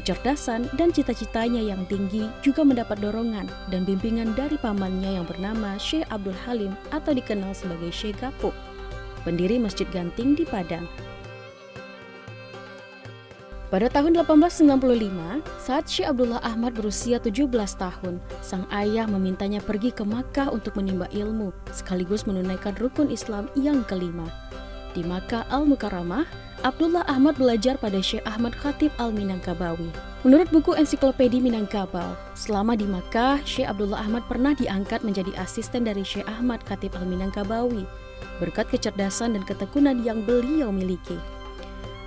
kecerdasan dan cita-citanya yang tinggi juga mendapat dorongan dan bimbingan dari pamannya yang bernama Syekh Abdul Halim atau dikenal sebagai Syekh Gapuk, pendiri Masjid Ganting di Padang. Pada tahun 1895, saat Syekh Abdullah Ahmad berusia 17 tahun, sang ayah memintanya pergi ke Makkah untuk menimba ilmu, sekaligus menunaikan rukun Islam yang kelima. Di Makkah Al-Mukarramah, Abdullah Ahmad belajar pada Syekh Ahmad Khatib Al-Minangkabawi. Menurut buku Ensiklopedi Minangkabau, selama di Makkah, Syekh Abdullah Ahmad pernah diangkat menjadi asisten dari Syekh Ahmad Khatib Al-Minangkabawi, berkat kecerdasan dan ketekunan yang beliau miliki.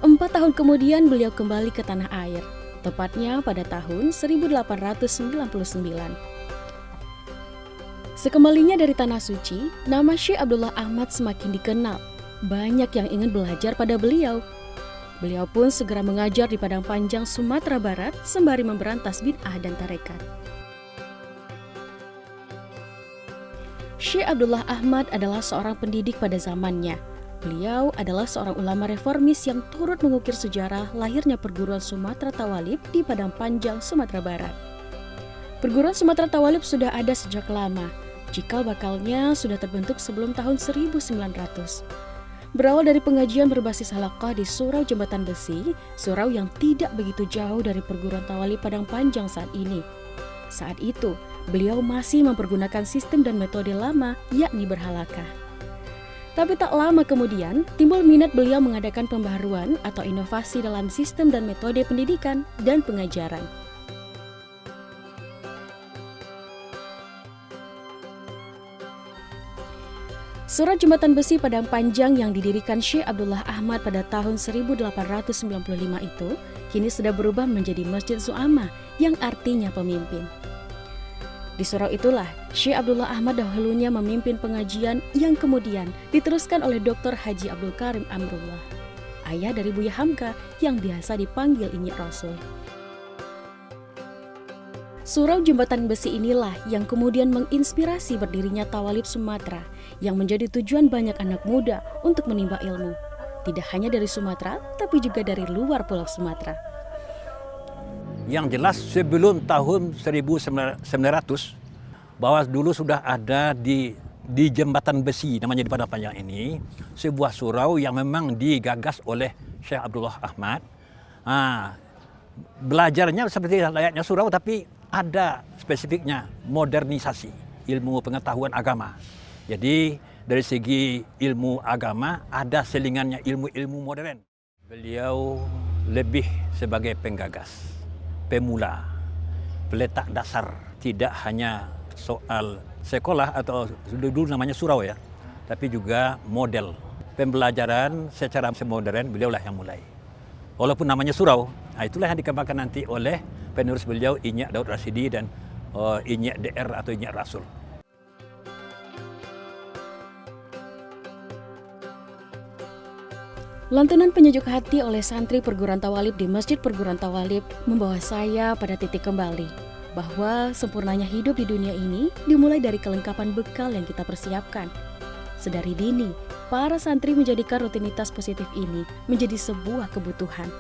4 tahun kemudian beliau kembali ke tanah air, tepatnya pada tahun 1899. Sekembalinya dari Tanah Suci, nama Syekh Abdullah Ahmad semakin dikenal. Banyak yang ingin belajar pada beliau. Beliau pun segera mengajar di Padang Panjang, Sumatera Barat, sembari memberantas bid'ah dan tarekat. Syekh Abdullah Ahmad adalah seorang pendidik pada zamannya. Beliau adalah seorang ulama reformis yang turut mengukir sejarah lahirnya perguruan Sumatera Tawalib di Padang Panjang, Sumatera Barat. Perguruan Sumatera Tawalib sudah ada sejak lama, cikal bakalnya sudah terbentuk sebelum tahun 1900. Berawal dari pengajian berbasis halaqah di Surau Jembatan Besi, surau yang tidak begitu jauh dari perguruan Tawalib Padang Panjang saat ini. Saat itu, beliau masih mempergunakan sistem dan metode lama, yakni berhalaqah. Tapi tak lama kemudian, timbul minat beliau mengadakan pembaharuan atau inovasi dalam sistem dan metode pendidikan dan pengajaran. Surau Jembatan Besi Padang Panjang yang didirikan Syekh Abdullah Ahmad pada tahun 1895 itu, kini sudah berubah menjadi Masjid Zu'ama yang artinya pemimpin. Di surau itulah, Syekh Abdullah Ahmad dahulunya memimpin pengajian yang kemudian diteruskan oleh Dr. Haji Abdul Karim Amrullah, ayah dari Buya Hamka yang biasa dipanggil Inyi Rasul. Surau Jembatan Besi inilah yang kemudian menginspirasi berdirinya Tawalib Sumatera yang menjadi tujuan banyak anak muda untuk menimba ilmu. Tidak hanya dari Sumatera, tapi juga dari luar Pulau Sumatera. Yang jelas sebelum tahun 1900 bahwa dulu sudah ada di Jembatan Besi namanya di Padang Panjang ini sebuah surau yang memang digagas oleh Syekh Abdullah Ahmad. Belajarnya seperti layaknya surau tapi ada spesifiknya modernisasi ilmu pengetahuan agama. Jadi dari segi ilmu agama ada selingannya ilmu-ilmu modern. Beliau lebih sebagai penggagas, pemula, peletak dasar, tidak hanya soal sekolah atau dulu namanya surau ya, tapi juga model pembelajaran secara modern beliaulah yang mulai. Walaupun namanya surau, itulah yang dikembangkan nanti oleh penerus beliau Inyi Daud Rasidi dan Inyi DR atau Inyi Rasul. Lantunan penyejuk hati oleh santri perguruan Tawalib di Masjid Perguruan Tawalib membawa saya pada titik kembali bahwa sempurnanya hidup di dunia ini dimulai dari kelengkapan bekal yang kita persiapkan. Sedari dini, para santri menjadikan rutinitas positif ini menjadi sebuah kebutuhan.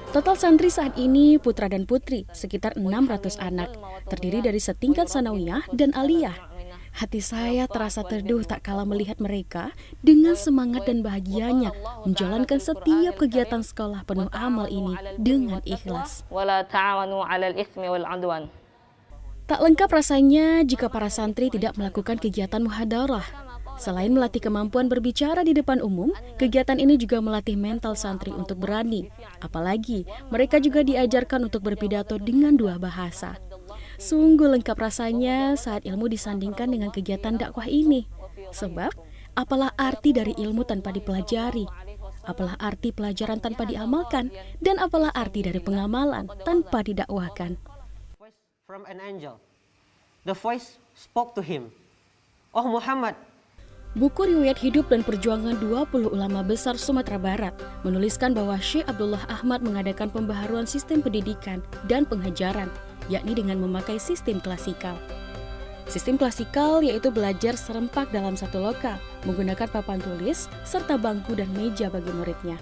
Total santri saat ini putra dan putri sekitar 600 anak, terdiri dari setingkat sanawiyah dan aliyah. Hati saya terasa teduh tak kalah melihat mereka dengan semangat dan bahagianya menjalankan setiap kegiatan sekolah penuh amal ini dengan ikhlas. Tak lengkap rasanya jika para santri tidak melakukan kegiatan muhadarah. Selain melatih kemampuan berbicara di depan umum, kegiatan ini juga melatih mental santri untuk berani. Apalagi, mereka juga diajarkan untuk berpidato dengan 2 bahasa. Sungguh lengkap rasanya saat ilmu disandingkan dengan kegiatan dakwah ini. Sebab, apalah arti dari ilmu tanpa dipelajari? Apalah arti pelajaran tanpa diamalkan? Dan apalah arti dari pengamalan tanpa didakwahkan? From an angel. The voice spoke to him. Oh Muhammad. Buku riwayat hidup dan perjuangan 20 ulama besar Sumatera Barat menuliskan bahwa Syekh Abdullah Ahmad mengadakan pembaharuan sistem pendidikan dan pengajaran, yakni dengan memakai sistem klasikal. Sistem klasikal yaitu belajar serempak dalam satu lokal, menggunakan papan tulis, serta bangku dan meja bagi muridnya.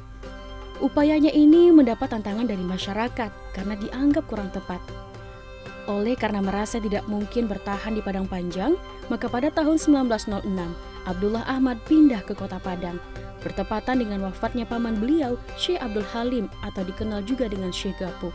Upayanya ini mendapat tantangan dari masyarakat karena dianggap kurang tepat. Karena merasa tidak mungkin bertahan di Padang Panjang, maka pada tahun 1906, Abdullah Ahmad pindah ke kota Padang, bertepatan dengan wafatnya paman beliau, Syekh Abdul Halim atau dikenal juga dengan Syekh Gapuh.